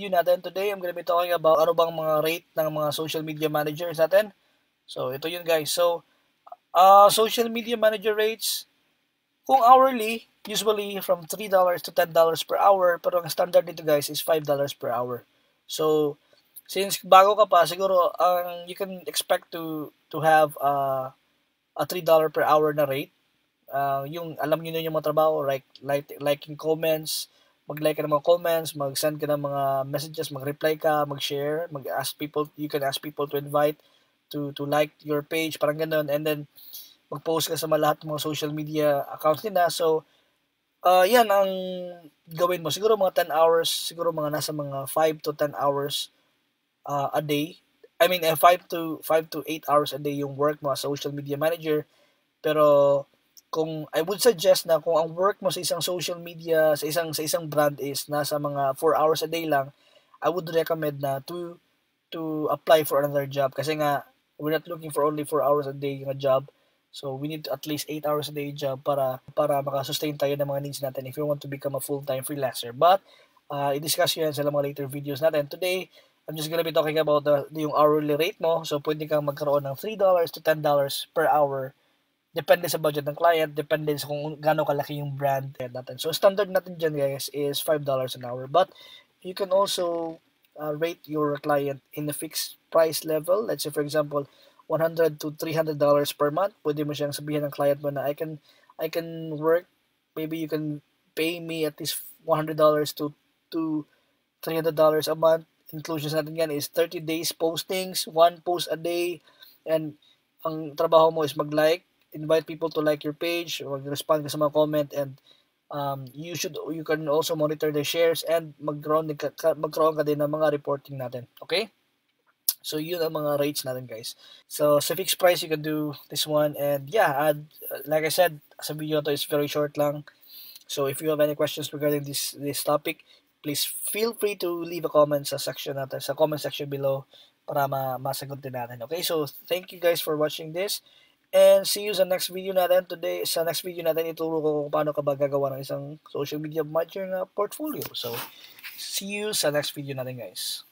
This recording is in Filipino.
video natin today. I'm gonna be talking about ano bang mga rate ng mga social media managers natin. So, ito yun guys. So, social media manager rates, kung hourly, usually from $3 to $10 per hour, pero ang standard nito guys is $5 per hour. So, since bago ka pa, siguro you can expect to have a $3 per hour na rate. Yung alam niyo na yung mga trabaho, liking comments, mag-like ka ng mga comments, mag-send ka ng mga messages, mag-reply ka, mag-share, you can ask people to invite to like your page, parang ganun, and then mag-post ka sa lahat ng mga social media accounts nila. So, yan ang gawin mo. Siguro mga 10 hours, siguro mga nasa mga 5 to 10 hours a day. I mean, 5 to 8 hours a day yung work mo as social media manager. Pero kung I would suggest na kung ang work mo sa isang social media, sa isang brand is nasa mga 4 hours a day lang, I would recommend na to apply for another job kasi nga we're not looking for only 4 hours a day na job. So we need at least 8 hours a day job para makasustain tayo ng mga needs natin if you want to become a full-time freelancer. But i-discuss yun sa mga later videos natin. Today, I'm just gonna be talking about yung hourly rate mo. So pwede kang magkaroon ng $3 to $10 per hour. Depende sa budget ng client, depende sa kung gaano kalaki yung brand natin. So standard natin dyan guys is $5 an hour. But you can also rate your client in a fixed price level. Let's say for example, $100 to $300 per month. Pwede mo siyang sabihin ng client mo na I can work, maybe you can pay me at least $100 to $300 a month. Inclusions natin yan is 30 days postings, 1 post a day, and ang trabaho mo is mag-like, invite people to like your page, mag-respond ka sa mga comment, and you can also monitor the shares and magkaroon ka din ng mga reporting natin. Okay? So yun ang mga rates natin guys. So sa fixed price you can do this one, and yeah, like I said, sa video to is very short lang. So if you have any questions regarding this topic, please feel free to leave a comment sa section natin, sa comment section below para masagot din natin. Okay? So thank you guys for watching this. And see you sa next video natin today. Sa next video natin, ituro ko kung paano ka ba gagawa ng isang social media manager na portfolio. So, see you sa next video natin guys.